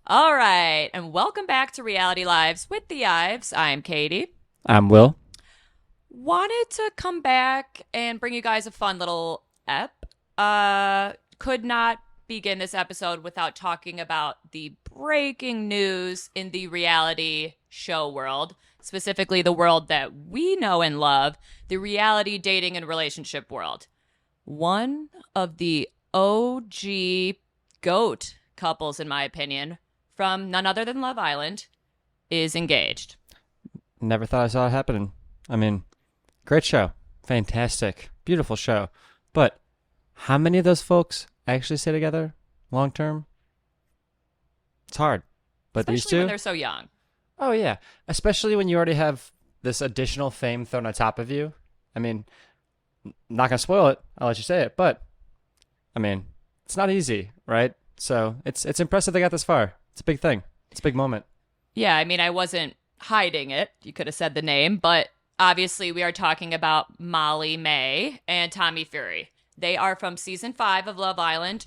All right, and welcome back to Reality Lives with the Ives. I'm Katie. I'm Will. Wanted to come back and bring you guys a fun little ep. Could not begin this episode without talking about the breaking news in the reality show world, specifically the world that we know and love, the reality dating and relationship world. One of the OG GOAT couples, in my opinion, from none other than Love Island, is engaged. Never thought I saw it happening. I mean, great show. Fantastic. Beautiful show. But how many of those folks actually stay together long term? It's hard. But Especially these two? when they're so young. Oh, yeah. Especially when you already have this additional fame thrown on top of you. I mean, not going to spoil it. I'll let you say it. But, I mean, it's not easy, right? So it's impressive they got this far. It's a big thing. It's a big moment. Yeah, I mean, I wasn't hiding it. You could have said the name, but obviously we are talking about Molly May and Tommy Fury. They are from season 5 of Love Island.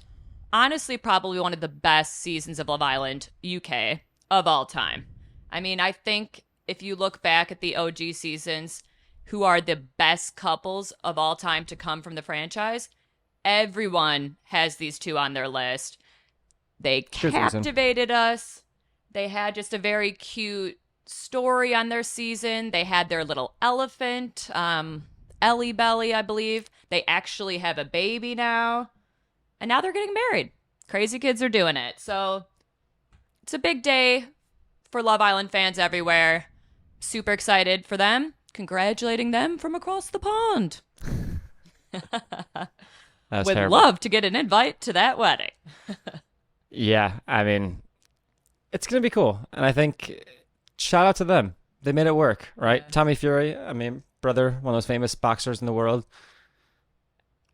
Honestly, probably one of the best seasons of Love Island UK of all time. I mean, I think if you look back at the OG seasons, who are the best couples of all time to come from the franchise, everyone has these two on their list. They captivated us. They had just a very cute story on their season. They had their little elephant, Ellie Belly, I believe. They actually have a baby now. And now they're getting married. Crazy kids are doing it. So it's a big day for Love Island fans everywhere. Super excited for them. Congratulating them from across the pond. Would terrible. love to get an invite to that wedding. Yeah, I mean, it's going to be cool. And I think shout out to them. They made it work, right? Yeah. Tommy Fury, I mean, brother, one of those famous boxers in the world.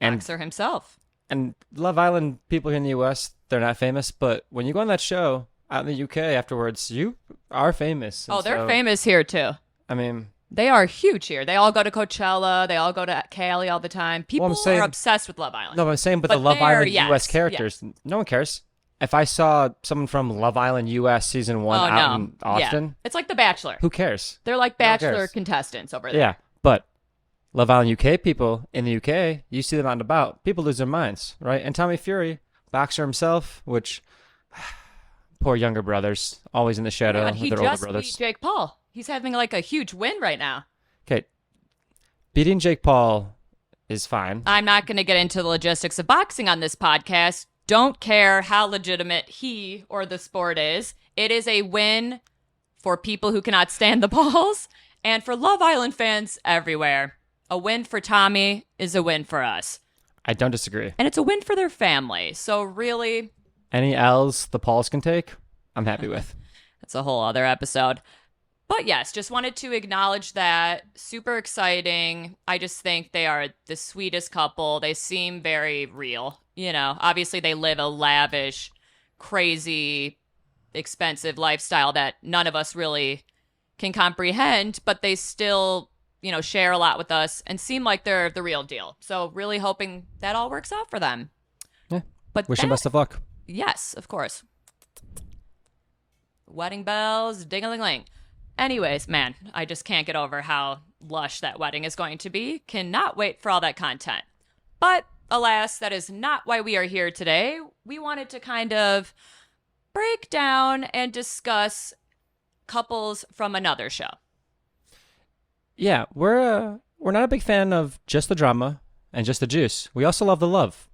And Boxer himself. And Love Island people here in the U.S., they're not famous, but when you go on that show out in the U.K. afterwards, you are famous. Oh, And they're so, famous here too. I mean, They are huge here. They all go to Coachella. They all go to Cali all the time. People I'm saying- are obsessed with Love Island. no, I'm saying, but But the Love they're- Island yes, U.S. characters, no one cares. If I saw someone from Love Island U.S. season 1 Oh, out no. in Austin, Yeah. It's like The Bachelor. who cares? They're like No one Bachelor cares. contestants over there. Yeah, but Love Island UK people in the UK, you see them out and about, people lose their minds, right? And Tommy Fury, boxer himself, which poor younger brothers, always in the shadow God, of he their older just brothers. beat Jake Paul. He's having like a huge win right now. Okay, beating Jake Paul is fine. I'm not going to get into the logistics of boxing on this podcast. Don't care how legitimate he or the sport is. It is a win for people who cannot stand the balls and for Love Island fans everywhere. A win for Tommy is a win for us. I don't disagree. And it's a win for their family. So really, Any L's the Pauls can take, I'm happy with. that's a whole other episode. But yes, just wanted to acknowledge that. Super exciting. I just think they are the sweetest couple. They seem very real. You know, obviously they live a lavish, crazy, expensive lifestyle that none of us really can comprehend, but they still, you know, share a lot with us and seem like they're the real deal. So really hoping that all works out for them. Yeah. But Wish them best of luck. yes, of course. Wedding bells, ding-a-ling-ling. Anyways, man, I just can't get over how lush that wedding is going to be. Cannot wait for all that content. But alas, that is not why we are here today. We wanted to kind of break down and discuss couples from another show. Yeah, we're not a big fan of just the drama and just the juice. We also love the love.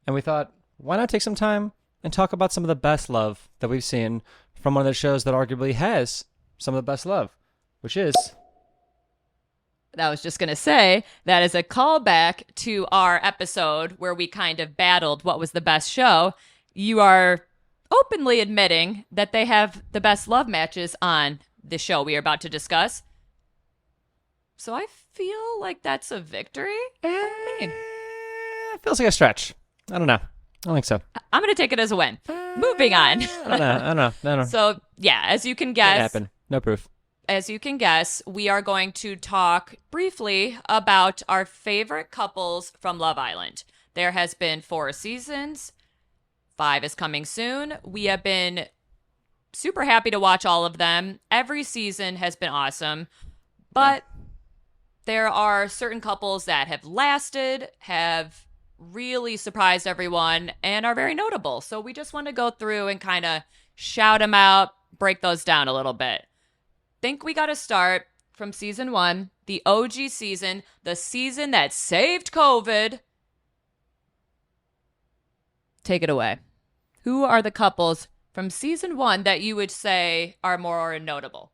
And we thought, why not take some time and talk about some of the best love that we've seen from one of the shows that arguably has some of the best love, which is... I was just going to say that is a callback to our episode where we kind of battled what was the best show. You are openly admitting that they have the best love matches on the show we are about to discuss. So I feel like that's a victory. Feels like a stretch. I don't know. I don't think so. I'm going to take it as a win. Moving on. I don't know. So, yeah, as you can Can't guess, happen. No proof. as you can guess, we are going to talk briefly about our favorite couples from Love Island. There has been 4 seasons. 5 is coming soon. We have been super happy to watch all of them. Every season has been awesome. But there are certain couples that have lasted, have really surprised everyone, and are very notable. So we just want to go through and kind of shout them out, break those down a little bit. Think we got to start from season 1, the OG season, the season that saved COVID. Take it away. Who are the couples from season 1 that you would say are more notable?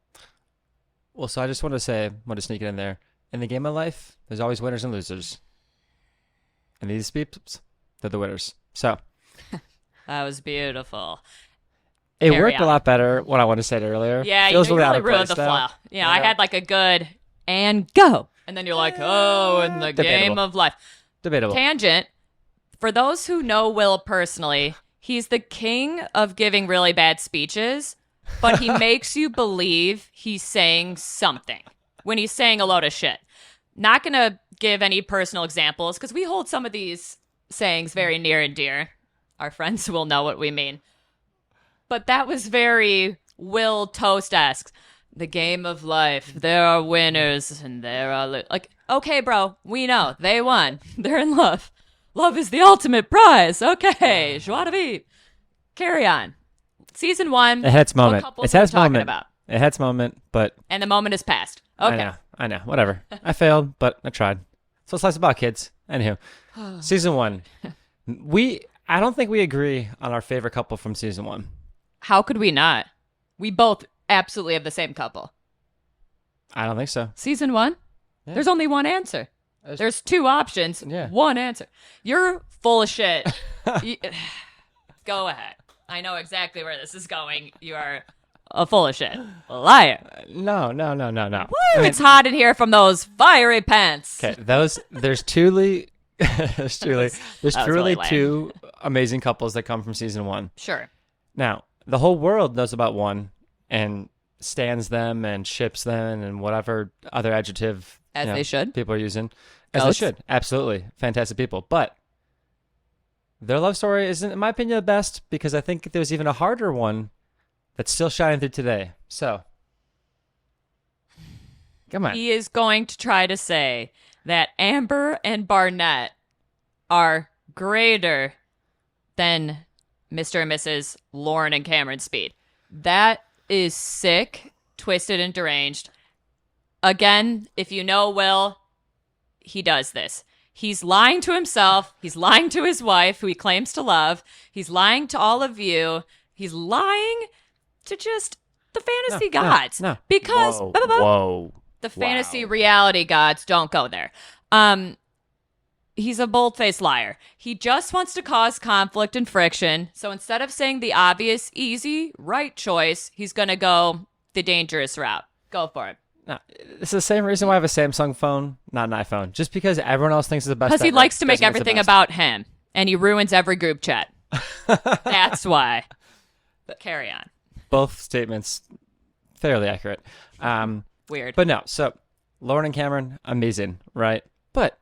Well, so I just want to sneak it in there. In the game of life, there's always winners and losers. And these peeps, they're the winners. So That was beautiful. it Carry worked a on. lot better what I wanted to say earlier. Yeah, Feels you really out really of ruined place the now. flow. Yeah, I had like a good and go. And then you're like, oh, in the game Debatable. of life. Debatable. Tangent. For those who know Will personally, he's the king of giving really bad speeches, but he makes you believe he's saying something when he's saying a load of shit. Not going to give any personal examples because we hold some of these sayings very near and dear. Our friends will know what we mean. But that was very Will Toast-esque. The game of life. There are winners and there are... Like, okay, bro, we know. They won. They're in love. Love is the ultimate prize. Okay, joie de vivre. Carry on. Season 1. It had its what moment. couples It's are we had its talking moment. about? It had its moment, but And the moment is past. Okay. I know. Whatever. I failed, but I tried. So it's life's about, kids. Anywho, season 1. I don't think we agree on our favorite couple from season 1. How could we not? We both absolutely have the same couple. I don't think so. Season 1? Yeah. There's only one answer. There's 2 options. Yeah. One answer. You're full of shit. Go ahead. I know exactly where this is going. You are a full of shit. Liar. No. Woo, it's hot in here from those fiery pants. Okay, there's truly there's truly really lame. 2 amazing couples that come from season 1. Sure. Now, the whole world knows about one and stands them and ships them and whatever other adjective As they should. people are using. As Goats. they should. Absolutely. Fantastic people. But their love story isn't, in my opinion, the best because I think there's even a harder one that's still shining through today. So, come on. He is going to try to say that Amber and Barnett are greater than Mr. and Mrs. Lauren and Cameron Speed. That is sick, twisted, and deranged. Again, if you know Will, he does this. He's lying to himself. He's lying to his wife, who he claims to love. He's lying to all of you. He's lying to just the fantasy gods. No. Because Whoa. the fantasy reality gods don't go there. He's a bold-faced liar. He just wants to cause conflict and friction. So instead of saying the obvious, easy, right choice, he's going to go the dangerous route. Go for it. No, it's the same reason why I have a Samsung phone, not an iPhone. Just because everyone else thinks it's the best. Because he ever, likes to make doesn't it's the everything best. about him. And he ruins every group chat. That's why. But carry on. Both statements fairly accurate. Weird. But no, so Lauren and Cameron, amazing, right? But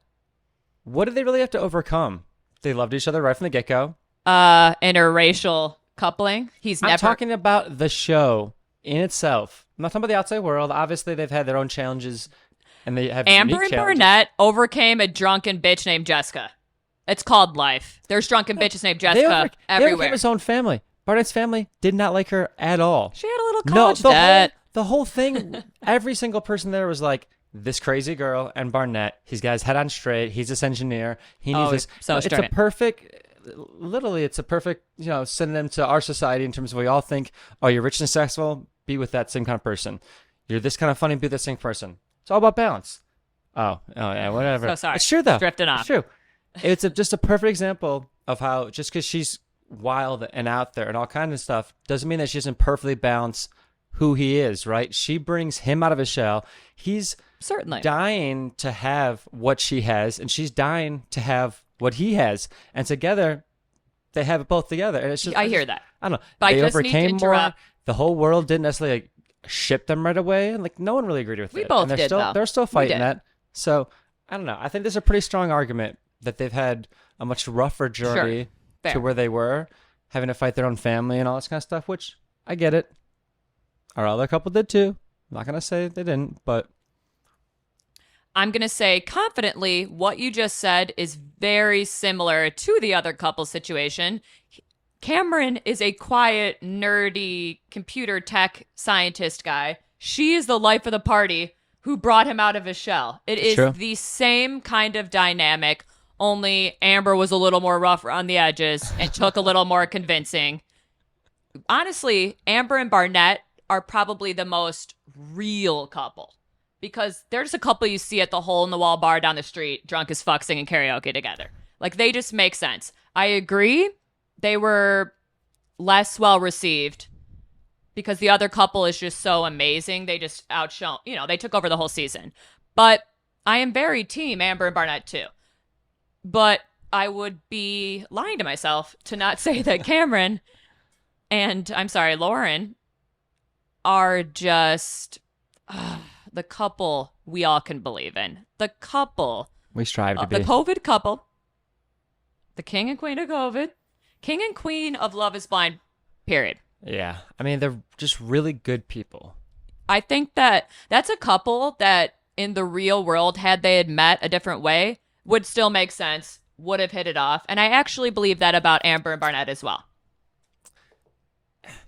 what did they really have to overcome? They loved each other right from the get-go. Interracial coupling. He's I'm never... talking about the show in itself. I'm not talking about the outside world. Obviously, they've had their own challenges, and they have Amber unique and challenges. Barnett overcame a drunken bitch named Jessica. It's called life. There's drunken bitches named They Jessica they overcame everywhere. his own family. Barnett's family did not like her at all. She had a little No, college debt. the whole thing, every single person there was like, this crazy girl and Barnett, he's got his head on straight, he's this engineer, he needs this. so It's a straight. literally, it's a perfect, synonym to our society in terms of we all think, oh, you're rich and successful, be with that same kind of person. You're this kind of funny, be with that same person. It's all about balance. Oh yeah, whatever. So sorry. It's true, though. Drifting off. It's true. It's just a perfect example of how just because she's wild and out there and all kinds of stuff doesn't mean that she doesn't perfectly balance who he is, right? She brings him out of his shell. He's Certainly. dying to have what she has, and she's dying to have what he has. And together, they have it both together. And it's just I hear that. I don't know. But I They just need to overcame more. interrupt. The whole world didn't necessarily ship them right away, and like no one really agreed with We it. both and they're did, still though. they're still We fighting did. that. So I don't know. I think there's a pretty strong argument that they've had a much rougher journey Fair. to where they were, having to fight their own family and all this kind of stuff. Which I get it. Our other couple did too. I'm not gonna say they didn't, but I'm going to say confidently what you just said is very similar to the other couple situation. Cameron is a quiet, nerdy computer tech scientist guy. She is the life of the party who brought him out of his shell. It is True. the same kind of dynamic, only Amber was a little more rough around the edges and took a little more convincing. Honestly, Amber and Barnett are probably the most real couple because they're just a couple you see at the hole in the wall bar down the street, drunk as fuck singing karaoke together. Like, they just make sense. I agree. They were less well received because the other couple is just so amazing. They just outshone, they took over the whole season. But I am very team Amber and Barnett too. But I would be lying to myself to not say that Cameron and, I'm sorry, Lauren are just the couple we all can believe in. The couple, we strive to the be. COVID couple, the king and queen of COVID, king and queen of Love is Blind, period. Yeah, I mean they're just really good people. I think that that's a couple that in the real world, had they had met a different way, would still make sense, would have hit it off. And I actually believe that about Amber and Barnett as well.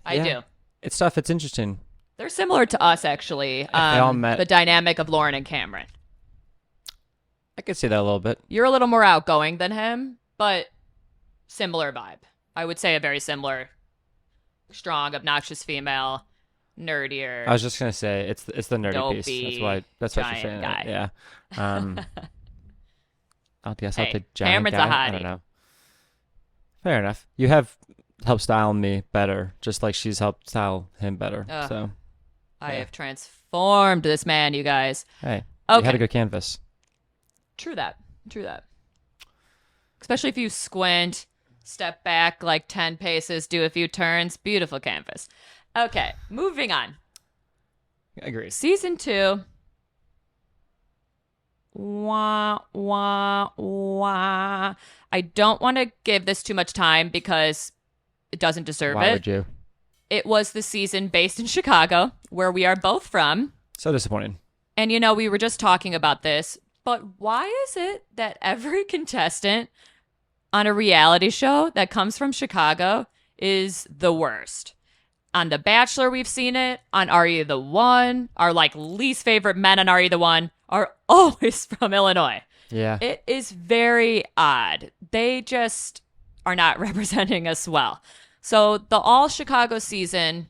I Yeah. do. It's tough. It's interesting. They're similar to us, actually. they all met- The dynamic of Lauren and Cameron. I could see that a little bit. You're a little more outgoing than him, but similar vibe. I would say a very similar, strong, obnoxious female, nerdier. I was just gonna say it's the nerdy piece. Dopey, That's why she's giant saying guy. that. Yeah. I'll guess I'll Hey, take giant Cameron's a guy. I hottie. don't know. Fair enough. You have helped style me better, just like she's helped style him better. Ugh. So I yeah. have transformed this man, you guys. hey, you Okay. had a good canvas. True that. Especially if you squint, step back like 10 paces, do a few turns. Beautiful canvas. Okay, moving on. Agreed. Season 2. Wah, wah, wah. I don't want to give this too much time because it doesn't deserve Why it. would you? It was the season based in Chicago, where we are both from. So disappointing. And we were just talking about this, but why is it that every contestant on a reality show that comes from Chicago is the worst? On The Bachelor, we've seen it. On Are You the One? Our least favorite men on Are You the One are always from Illinois. Yeah. It is very odd. They just are not representing us well. So the all Chicago season,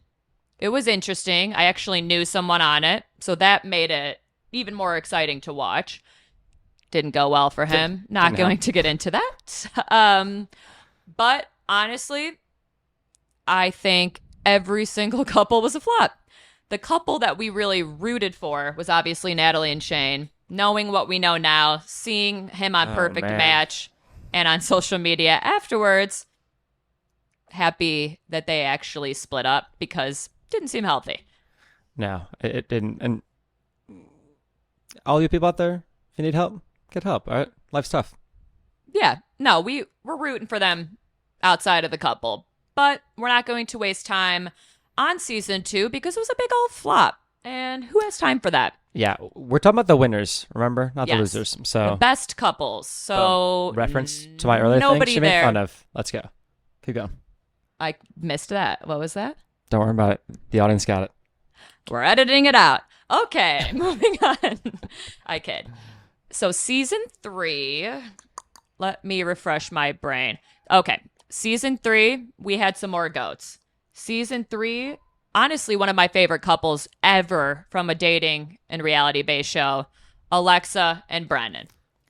it was interesting. I actually knew someone on it, so that made it even more exciting to watch. Didn't go well for him. Not didn't going help. to get into that. But honestly, I think every single couple was a flop. The couple that we really rooted for was obviously Natalie and Shane. Knowing what we know now, seeing him on Oh, Perfect man. Match and on social media afterwards, happy that they actually split up because it didn't seem healthy. No, it didn't. And all you people out there, if you need help, get help. All right, life's tough. Yeah, no, we're rooting for them outside of the couple, but we're not going to waste time on season 2 because it was a big old flop. And who has time for that? Yeah, we're talking about the winners, remember, not the Yes. losers. The So best couples. So reference to my earlier thing nobody she made there. fun of. Let's go. Keep going. I missed that. What was that? Don't worry about it. The audience got it. We're editing it out. Okay, moving on. I kid. So season 3, let me refresh my brain. Okay, season 3, we had some more goats. Season 3, honestly, one of my favorite couples ever from a dating and reality-based show, Alexa and Brendan.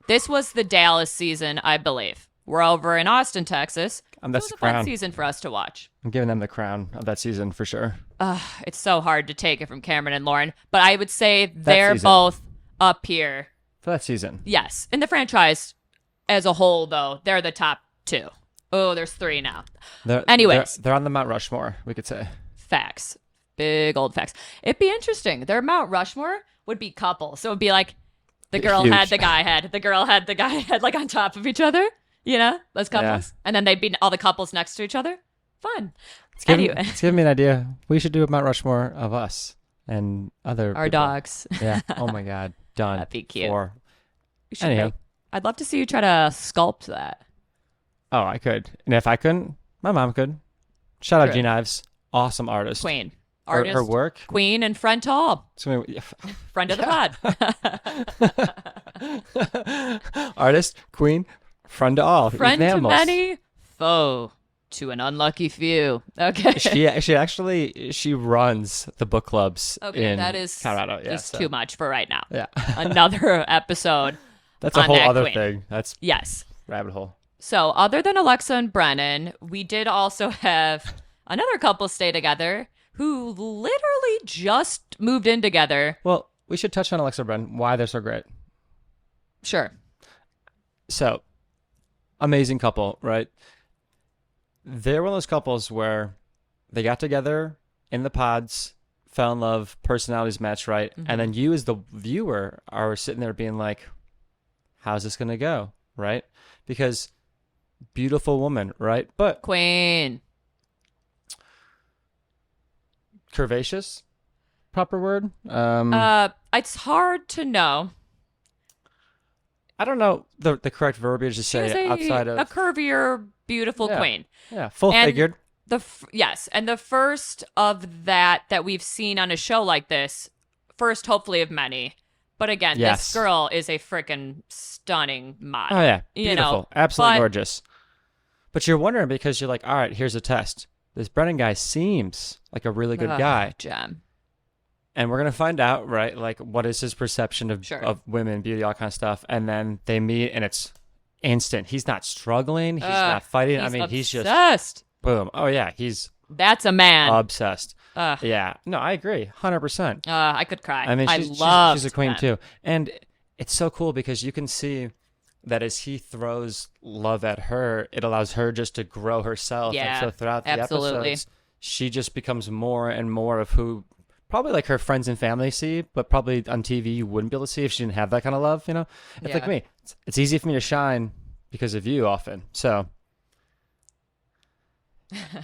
This was the Dallas season, I believe. We're over in Austin, Texas. It That's was the a fun crown. season for us to watch. I'm giving them the crown of that season for sure. It's so hard to take it from Cameron and Lauren, but I would say they're season. both up here. For that season. Yes. In the franchise as a whole, though, they're the top 2. Oh, there's 3 now. They're, Anyways. they're on the Mount Rushmore, we could say. Facts. Big old facts. It'd be interesting. Their Mount Rushmore would be couples. So it'd be like the girl Huge. had the guy head, the girl had the guy head like on top of each other, you know, those couples. Yeah. And then they'd be all the couples next to each other. Fun. Anyway. Anyway, It's giving me an idea. We should do a Mount Rushmore of us and other our people. dogs. Yeah. Oh my God. Done. That'd be cute. For... We should Anyhow. make- I'd love to see you try to sculpt that. Oh, I could. And if I couldn't, my mom could. Shout out True. Gene Ives. Awesome artist. Queen. Her, Artist. her work. Queen and friend to all. Yeah. Friend of the pod. Artist, queen, friend to all. Friend Even to animals. many, foe to an unlucky few. Okay. She runs the book clubs Okay, in that is Colorado. Yeah, just so- too much for right now. Yeah. Another episode. That's a on whole that other queen. thing. That's Yes. rabbit hole. So, other than Alexa and Brennan, we did also have another couple stay together who literally just moved in together. Well, we should touch on Alexa Bren, why they're so great. Sure. So, amazing couple, right? They're one of those couples where they got together in the pods, fell in love, personalities match right, and then you as the viewer are sitting there being like, how's this going to go, right? Because beautiful woman, right? But Queen. curvaceous, proper word? It's hard to know. I don't know the correct verbiage to She was say outside a of curvier, beautiful Yeah. queen. full and- figured. Yes, and the first of that we've seen on a show like this, first hopefully of many. But again, Yes. this girl is a freaking stunning model. Oh yeah, you beautiful, know, absolutely but- gorgeous. But you're wondering because you're like, all right, here's a test. This Brennan guy seems like a really good Ugh, guy, Gem. and we're gonna find out, right? Like, what is his perception of Sure. of women, beauty, all kind of stuff, and then they meet, and it's instant. He's not struggling. He's not fighting. I mean, he's just obsessed. boom. Oh yeah, he's That's a man. obsessed. Ugh. Yeah, no, I agree, 100%. I could cry. I mean, I she's love a queen too, and it's so cool because you can see that as he throws love at her, it allows her just to grow herself. Yeah, and so throughout the absolutely. episodes, she just becomes more and more of who probably like her friends and family see, but probably on TV you wouldn't be able to see if she didn't have that kind of love. You know, it's like Yeah. me. It's easy for me to shine because of you often. So,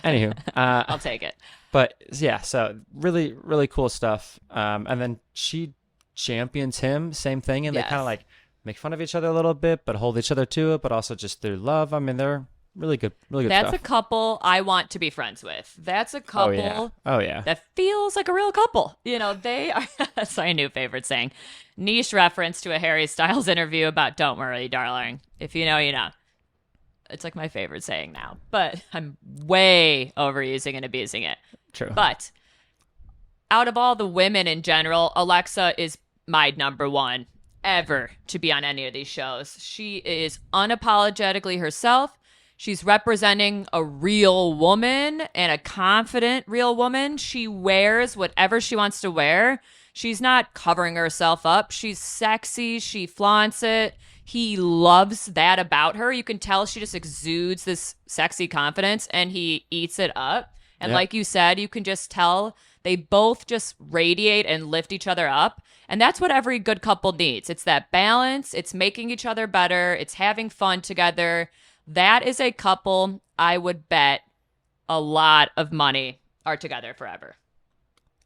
anywho, I'll take it. but yeah, so really, really cool stuff. And then she champions him, same thing, and they Yes. kind of like make fun of each other a little bit, but hold each other to it, but also just through love. I mean, they're really good That's stuff. a couple I want to be friends with. That's a couple Oh yeah. that feels like a real couple. You know, they are. That's my new favorite saying. Niche reference to a Harry Styles interview about "Don't worry, darling. If you know, you know." It's like my favorite saying now, but I'm way overusing and abusing it. True. But out of all the women in general, Alexa is my number one ever to be on any of these shows. She is unapologetically herself. She's representing a real woman and a confident real woman. She wears whatever she wants to wear. She's not covering herself up. She's sexy. She flaunts it. He loves that about her. You can tell she just exudes this sexy confidence and he eats it up. And Yeah. like you said, you can just tell they both just radiate and lift each other up. And that's what every good couple needs. It's that balance. It's making each other better. It's having fun together. That is a couple I would bet a lot of money are together forever.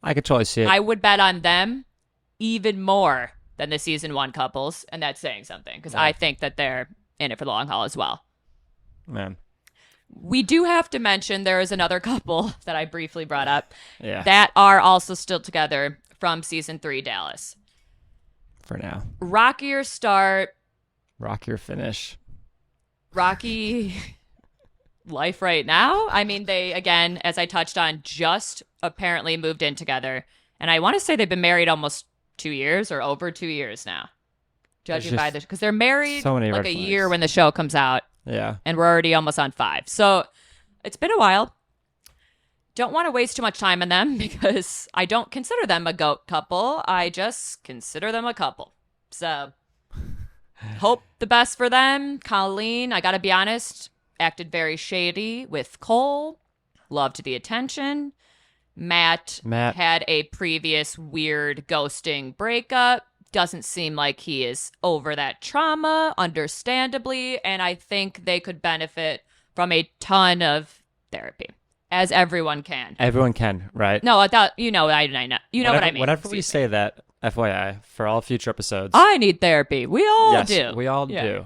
I could totally see it. I would bet on them even more than the season one couples. And that's saying something because I think that they're in it for the long haul as well. Man. We do have to mention there is another couple that I briefly brought up Yeah. that are also still together from season 3 Dallas. For now. Rockier start, Rock your finish. rocky life right now. I mean, they, again, as I touched on, just apparently moved in together. And I want to say they've been married almost 2 years or over 2 years now. Judging There's by just this, because they're married so many like red a flags. year when the show comes out. Yeah. And we're already almost on 5. So it's been a while. Don't want to waste too much time on them because I don't consider them a goat couple. I just consider them a couple. So hope the best for them. Colleen, I got to be honest, acted very shady with Cole. Loved the attention. Matt Matt. had a previous weird ghosting breakup. Doesn't seem like he is over that trauma, understandably. And I think they could benefit from a ton of therapy, as everyone can. Everyone can, right? No, I thought, I know. You know what I mean. Whenever we Excuse say that, FYI, for all future episodes. I need therapy. We all yes, do. we all Yeah. do.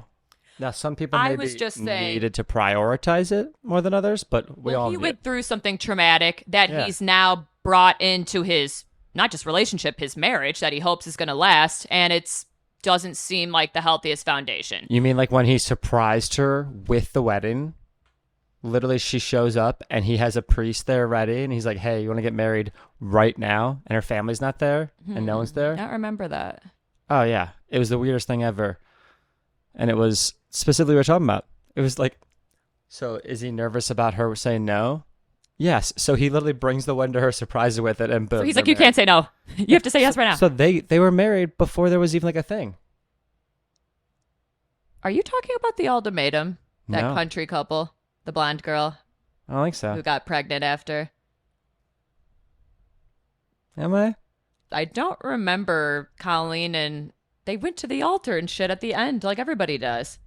Now, some people I maybe was just saying- needed to prioritize it more than others, but we all he do. went through something traumatic that Yeah. he's now brought into his, not just relationship, his marriage that he hopes is going to last. And it's doesn't seem like the healthiest foundation. You mean like when he surprised her with the wedding? Literally, she shows up and he has a priest there ready, and he's like, "Hey, you want to get married right now?" And her family's not there, and no one's I there. don't remember that. Oh yeah, it was the weirdest thing ever, and it was specifically what we're talking about. It was like, so is he nervous about her saying no? Yes. So he literally brings the wedding to her, surprises her with it, and boom. So he's they're like, you can't say no. You have to say yes right now. So they were married before there was even like a thing. Are you talking about the ultimatum? That No. country couple, the blonde girl I don't think so. who got pregnant after. Am I? I don't remember Colleen, and they went to the altar and shit at the end like everybody does.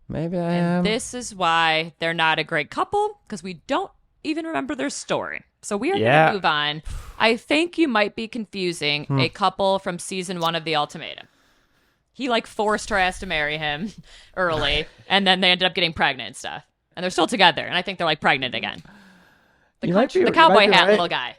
Maybe I am. And this is why they're not a great couple, because we don't even remember their story. So we are Yeah. going to move on. I think you might be confusing a couple from season 1 of The Ultimatum. He like forced her ass to marry him early, and then they ended up getting pregnant and stuff. And they're still together, and I think they're like pregnant again. The, You might be- the you cowboy might be hat right. little guy.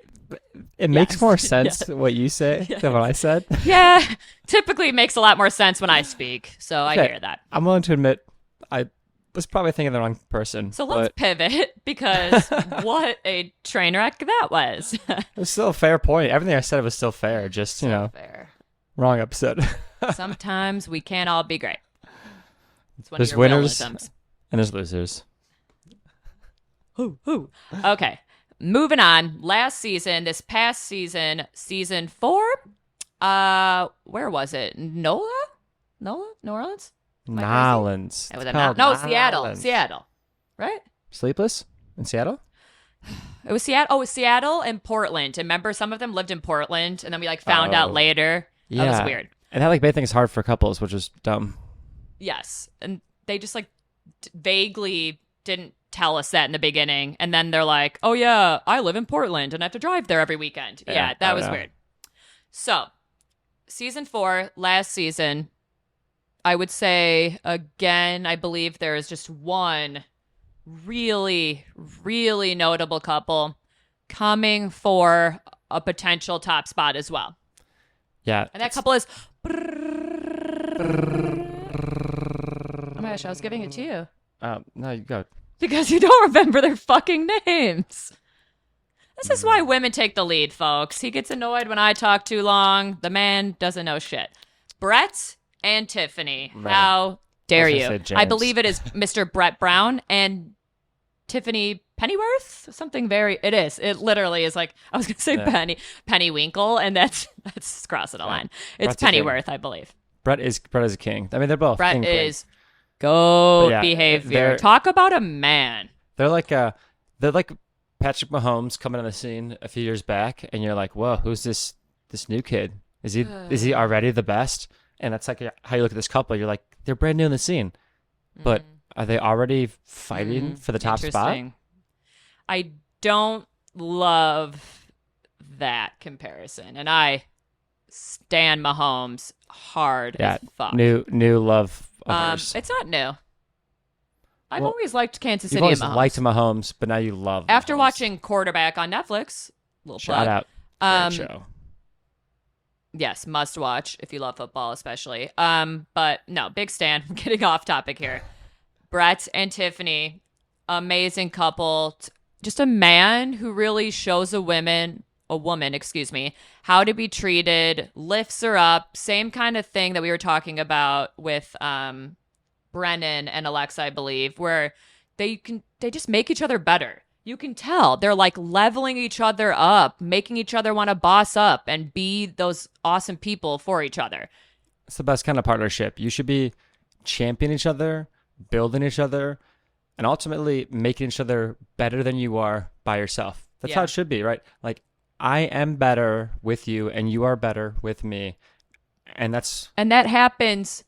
It makes Yes. more sense Yes. what you say than what I said. Yeah, typically it makes a lot more sense when I speak, so I Okay. hear that. I'm willing to admit I was probably thinking of the wrong person. So let's but pivot, because what a train wreck that was. it was still a fair point. Everything I said was still fair. Just, Fair. wrong episode. Sometimes we can't all be great. It's one There's of your winners. realisms. And there's losers. Ooh. Okay, moving on. Last season, this past season, season 4. Where was it? New Orleans? Am I crazy? Nolans. Was it It's called No, Seattle. Nolans. Seattle. Right? Sleepless in Seattle? It was Seattle. Oh, it was Seattle and Portland. And remember, some of them lived in Portland, and then we like found out Oh. later. Yeah. That was weird. And that like made things hard for couples, which is dumb. Yes, and they just like vaguely didn't tell us that in the beginning, and then they're like, "Oh yeah, I live in Portland and I have to drive there every weekend." Yeah, that was weird. So, season 4, last season, I would say again, I believe there is just one really, really notable couple coming for a potential top spot as well, Yeah. and that couple is. Oh my gosh, I was giving it to you. No, you go. Because you don't remember their fucking names. This is why women take the lead, folks. He gets annoyed when I talk too long. The man doesn't know shit. Brett and Tiffany. Right. How dare I was you? gonna say I James. believe it is Mr. Brett Brown and Tiffany Pennyworth. Something very. It is. It literally is like I was gonna say Yeah. Penny Winkle, and that's crossing the line. It's Brett's a king. Pennyworth, I believe. Brett is a king. I mean, they're both Brett king queen. is goat But yeah, behavior. they're- Talk about a man. They're like Patrick Mahomes coming on the scene a few years back, and you're like, whoa, who's this new kid? Is he already the best? And that's like how you look at this couple. You're like, they're brand new in the scene, but are they already fighting for the top spot? Interesting. I don't love that comparison, and I stan Mahomes hard Yeah, as fuck. new love of hers. It's not new. I've Well, always liked Kansas You've City always and Mahomes. liked Mahomes, but now you love. After Mahomes. watching Quarterback on Netflix, little shout plug. out, great show. Yes, must watch if you love football, especially. But no, big stan. I'm getting off topic here. Brett and Tiffany, amazing couple. Just a man who really shows a woman, how to be treated, lifts her up. Same kind of thing that we were talking about with Brennan and Alexa, I believe, where they just make each other better. You can tell they're like leveling each other up, making each other want to boss up and be those awesome people for each other. It's the best kind of partnership. You should be championing each other, building each other, and ultimately making each other better than you are by yourself. That's how Yeah. it should be, right? Like, I am better with you and you are better with me. And that's, And that happens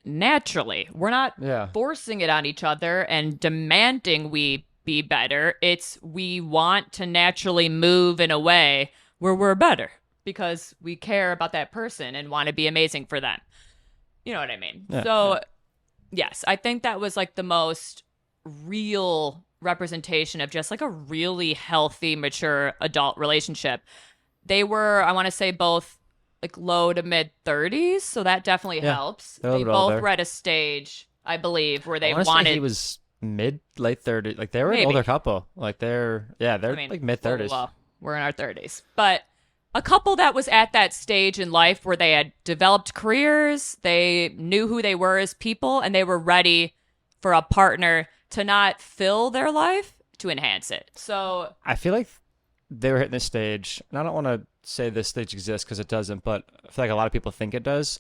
naturally. We're not yeah. forcing it on each other and demanding we be better. It's we want to naturally move in a way where we're better because we care about that person and want to be amazing for them. You know what I mean? Yeah, So, yeah. yes, I think that was like the most real representation of just like a really healthy, mature adult relationship. They were, I want to say, both like low to mid 30s, so that definitely Yeah, helps. they're a They little both older. were at a stage, I believe, where they I want to say wanted. he was late 30s. Like, they were an Maybe. older couple. Like, they're I mean, like mid 30s. well, we're in our 30s, but a couple that was at that stage in life where they had developed careers, they knew who they were as people, and they were ready for a partner to not fill their life, to enhance it. So, I feel like they were hitting this stage, and I don't want to say this stage exists because it doesn't, but I feel like a lot of people think it does.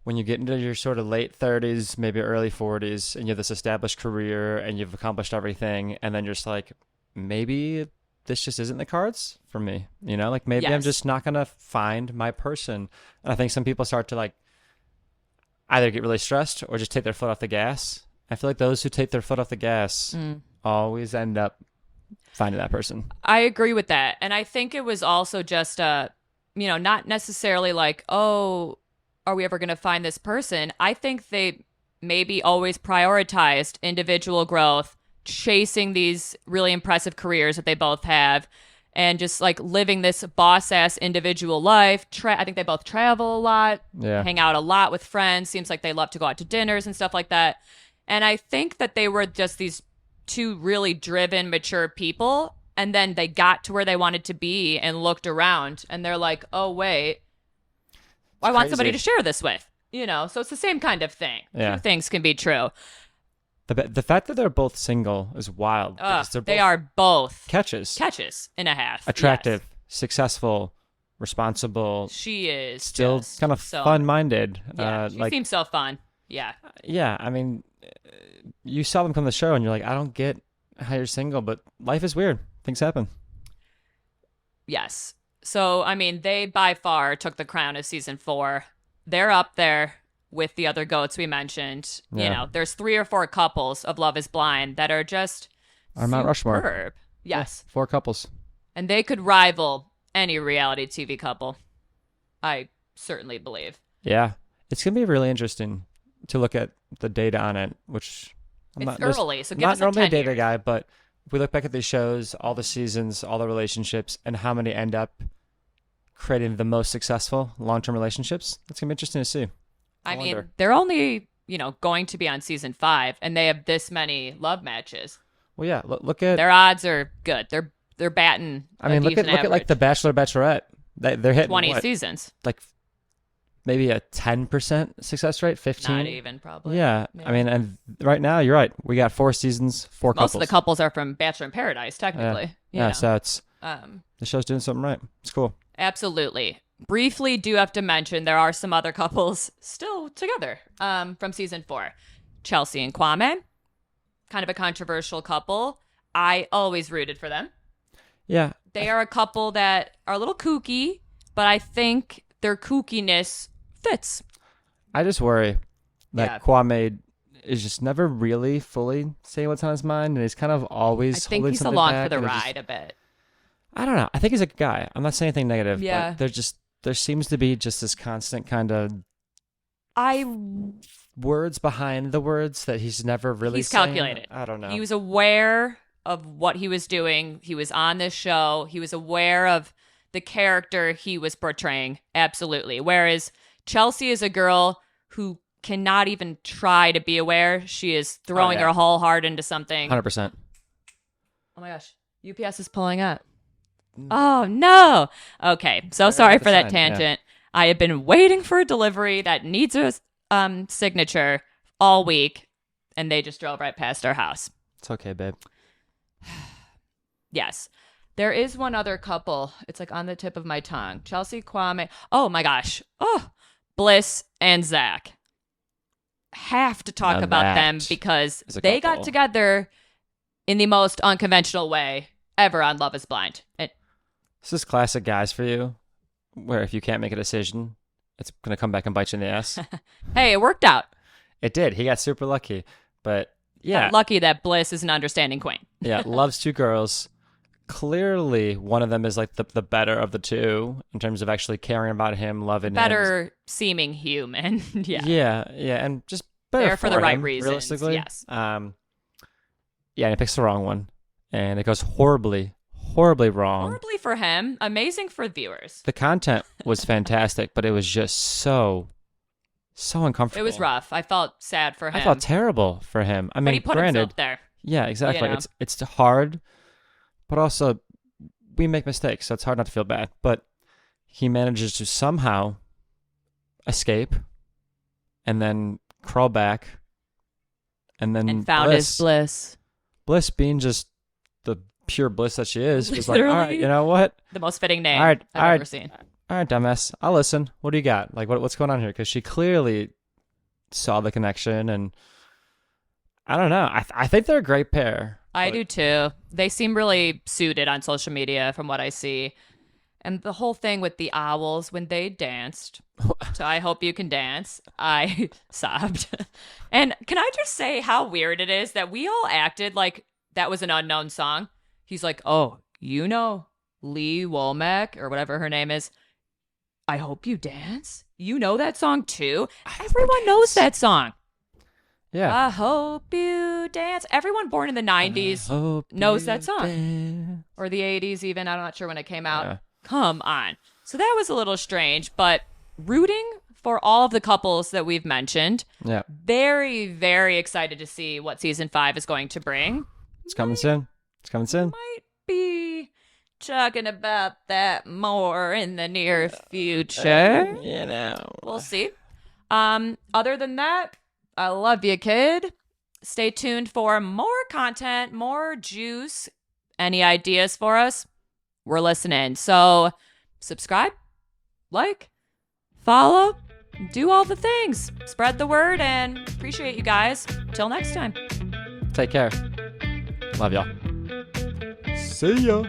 When you get into your sort of late 30s, maybe early 40s, and you have this established career and you've accomplished everything, and then you're just like, maybe this just isn't the cards for me. You know, like maybe I'm Yes. just not going to find my person. And I think some people start to like either get really stressed or just take their foot off the gas. I feel like those who take their foot off the gas always end up finding that person. I agree with that. And I think it was also just not necessarily like, oh, are we ever going to find this person? I think they maybe always prioritized individual growth, chasing these really impressive careers that they both have, and just like living this boss ass individual life. I think they both travel a lot, Yeah. hang out a lot with friends. Seems like they love to go out to dinners and stuff like that. And I think that they were just these two really driven, mature people. And then they got to where they wanted to be and looked around and they're like, oh, wait, I want somebody to crazy. share this with. So it's the same kind of thing. Yeah. Two things can be true. The fact that they're both single is wild. Because they're They both are both catches. and a half. Attractive, Yes. successful, responsible, She is still just kind of so, fun-minded. Yeah, she seems so fun. Yeah. Yeah, I mean, you saw them come to the show and you're like, I don't get how you're single, but life is weird. Things happen. Yes. So, I mean, they by far took the crown of season 4. They're up there with the other goats we mentioned. Yeah. There's 3 or 4 couples of Love is Blind that are just Our Mount Rushmore. superb. Yes. 4 couples. And they could rival any reality TV couple. I certainly believe. Yeah. It's going to be really interesting to look at the data on it, which I'm It's not, just- early, so I'm give not us a normally a 10 data years. guy, but if we look back at these shows, all the seasons, all the relationships, and how many end up creating the most successful long-term relationships, it's going to be interesting to see. I mean, wonder. they're only, going to be on season 5 and they have this many love matches. Well, yeah, look at Their odds are good. They're batting I mean, look at decent like the average. Bachelor Bachelorette. They're hitting 20 what? seasons. Like maybe a 10% success rate, 15. Not even, probably. Yeah, I mean, and right now you're right. We got 4 seasons, 4 Most couples. of the couples are from Bachelor in Paradise, technically. Yeah, so it's Um, the show's doing something right. It's cool. absolutely. Briefly, do have to mention there are some other couples still together from season 4. Chelsea and Kwame, kind of a controversial couple. I always rooted for them. Yeah, They are a couple that are a little kooky, but I think their kookiness fits. I just worry that Yeah. Kwame is just never really fully saying what's on his mind, and he's kind of I always think holding he's something along back, for the and it just- ride a bit. I don't know. I think he's a good guy. I'm not saying anything negative. Yeah. But there seems to be just this constant kind of I words behind the words that he's never really He's saying. calculated. I don't know. He was aware of what he was doing. He was on this show. He was aware of the character he was portraying. Absolutely. Whereas Chelsea is a girl who cannot even try to be aware. She is throwing yeah. her whole heart into something. 100%. Oh my gosh. UPS is pulling up. Oh no. Okay. So sorry at the for that sign, yeah. tangent. I have been waiting for a delivery that needs a signature all week, and they just drove right past our house. It's okay, babe. Yes. There is one other couple. It's like on the tip of my tongue. Chelsea Kwame. Oh my gosh. Oh, Bliss and Zach. have to talk Now about them that because is a they got couple. together in the most unconventional way ever on Love is Blind. This is classic guys for you, where if you can't make a decision, it's going to come back and bite you in the ass. Hey, it worked out. It did. He got super lucky. But yeah, Got lucky that Bliss is an understanding queen. yeah, loves two girls. Clearly, one of them is like the better of the two in terms of actually caring about him, loving him. Better seeming human. Yeah. Yeah, and just better There for the right him, reasons, realistically. yes. Yeah, and he picks the wrong one, and it goes horribly wrong. Horribly for him. Amazing for viewers. The content was fantastic, but it was just so uncomfortable. It was rough. I felt sad for him. I felt terrible for him. I mean, but he put granted, himself there. yeah, exactly. You know? It's hard, but also we make mistakes, so it's hard not to feel bad. But he manages to somehow escape, and then crawl back, and then And found his bliss. Bliss being just the pure bliss that she is, was like, all Literally. right, you know what? The most fitting name All right, I've ever seen. All right, dumbass, I'll listen. What do you got? Like, what's going on here? Because she clearly saw the connection, and I don't know. I think they're a great pair. I but- do too. They seem really suited on social media from what I see. And the whole thing with the owls when they danced to I Hope You Can Dance, I sobbed. And can I just say how weird it is that we all acted like that was an unknown song? He's like, oh, you know Lee Womack or whatever her name is. I Hope You Dance? You know that song too? Everyone knows that song. Yeah. I hope you dance. Everyone born in the 90s Hope knows you that song. dance. or the 80s even. I'm not sure when it came out. Yeah. Come on. So that was a little strange, but rooting for all of the couples that we've mentioned. Yeah. Very, very excited to see what season 5 is going to bring. It's coming soon. It's coming soon. Might be talking about that more in the near future. You know. We'll see. Other than that, I love you, kid. Stay tuned for more content, more juice. Any ideas for us? We're listening. So subscribe, like, follow, do all the things. Spread the word and appreciate you guys. Till next time. Take care. Love y'all. See ya.